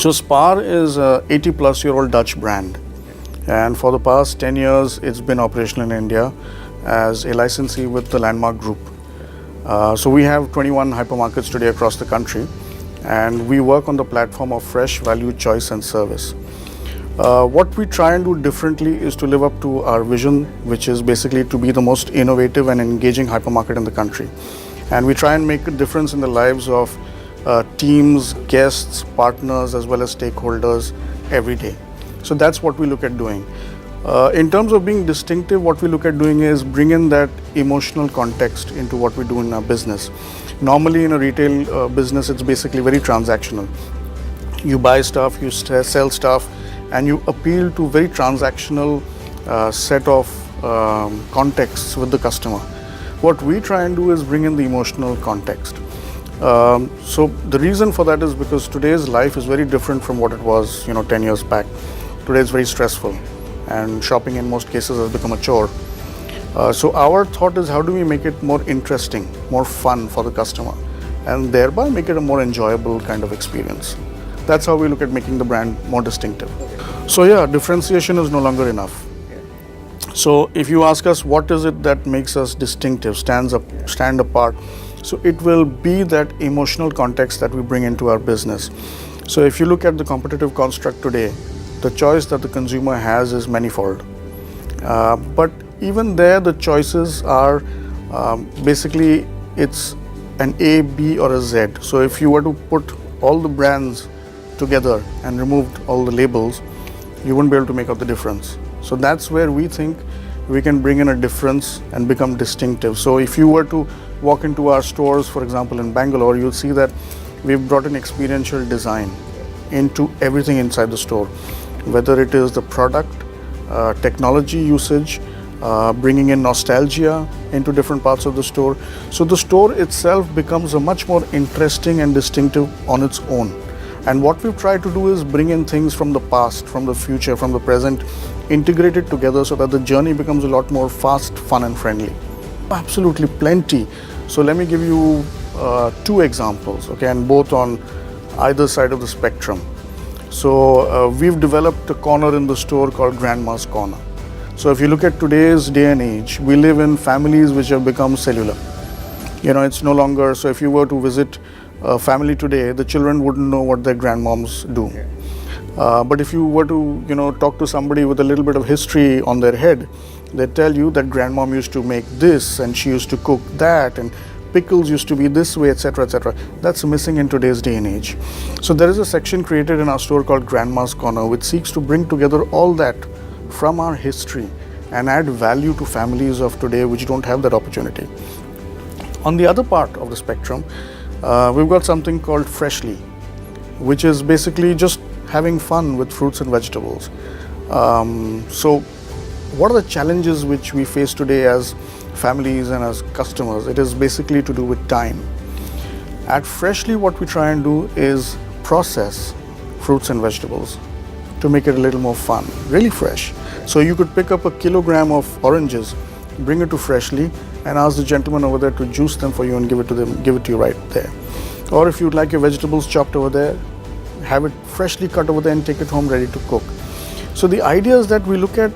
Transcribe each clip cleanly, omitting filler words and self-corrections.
So Spar is a 80 plus year old Dutch brand, and for the past 10 years it's been operational in India as a licensee with the Landmark Group. So we have 21 hypermarkets today across the country, and we work on the platform of fresh, value, choice and service. What we try and do differently is to live up to our vision, which is basically to be the most innovative and engaging hypermarket in the country. And we try and make a difference in the lives of teams, guests, partners, as well as stakeholders every day. So that's what we look at doing. In terms of being distinctive, what we look at doing is bring in that emotional context into what we do in our business. Normally in a retail business, it's basically very transactional. You buy stuff, you sell stuff, and you appeal to very transactional set of contexts with the customer. What we try and do is bring in the emotional context. So the reason for that is because today's life is very different from what it was, 10 years back. Today is very stressful, and shopping in most cases has become a chore. So our thought is, how do we make it more interesting, more fun for the customer, and thereby make it a more enjoyable kind of experience. That's how we look at making the brand more distinctive. So yeah, differentiation is no longer enough. So if you ask us what is it that makes us distinctive, stand apart, so it will be that emotional context that we bring into our business. So if you look at the competitive construct today, the choice that the consumer has is manifold. But even there, the choices are basically it's an A, B or a Z. So if you were to put all the brands together and removed all the labels, you wouldn't be able to make out the difference. So that's where we think we can bring in a difference and become distinctive. So if you were to walk into our stores, for example in Bangalore, you'll see that we've brought an experiential design into everything inside the store, whether it is the product, technology usage, bringing in nostalgia into different parts of the store. So the store itself becomes a much more interesting and distinctive on its own. And what we've tried to do is bring in things from the past, from the future, from the present, integrate it together so that the journey becomes a lot more fast, fun and friendly. Absolutely plenty. So let me give you two examples, okay, and both on either side of the spectrum. So we've developed a corner in the store called Grandma's Corner. So if you look at today's day and age, we live in families which have become cellular. It's no longer, so if you were to visit a family today, the children wouldn't know what their grandmoms do. But if you were to, talk to somebody with a little bit of history on their head, they tell you that grandmom used to make this and she used to cook that and pickles used to be this way, etc., etc. That's missing in today's day and age. So there is a section created in our store called Grandma's Corner, which seeks to bring together all that from our history and add value to families of today which don't have that opportunity. On the other part of the spectrum, we've got something called Freshly, which is basically just having fun with fruits and vegetables. So what are the challenges which we face today as families and as customers? It is basically to do with time. At Freshly, what we try and do is process fruits and vegetables to make it a little more fun, really fresh. So you could pick up a kilogram of oranges, bring it to Freshly and ask the gentleman over there to juice them for you and give it to you right there. Or if you'd like your vegetables chopped over there, have it freshly cut over there and take it home ready to cook. So the idea is that we look at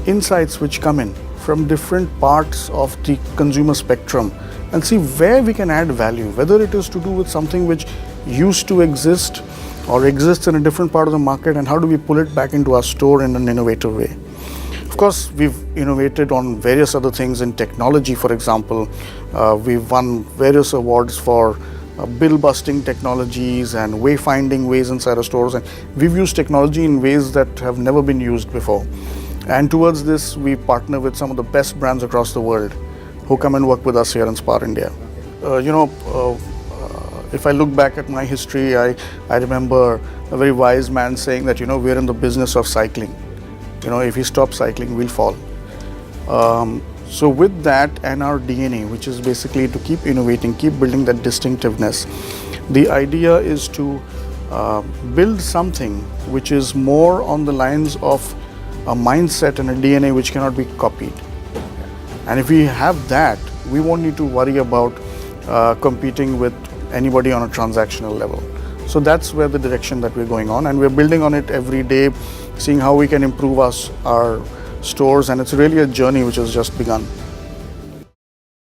insights which come in from different parts of the consumer spectrum and see where we can add value, whether it is to do with something which used to exist or exists in a different part of the market, and how do we pull it back into our store in an innovative way. Of course, we've innovated on various other things in technology. For example, we've won various awards for bill-busting technologies and wayfinding ways inside our stores, and we've used technology in ways that have never been used before. And towards this, we partner with some of the best brands across the world who come and work with us here in Spar India. If I look back at my history, I remember a very wise man saying that, we're in the business of cycling. If we stop cycling, we'll fall. So with that and our DNA, which is basically to keep innovating, keep building that distinctiveness, the idea is to build something which is more on the lines of a mindset and a DNA which cannot be copied. And if we have that, we won't need to worry about competing with anybody on a transactional level. So that's where the direction that we're going on, and we're building on it every day, seeing how we can improve our stores, and it's really a journey which has just begun.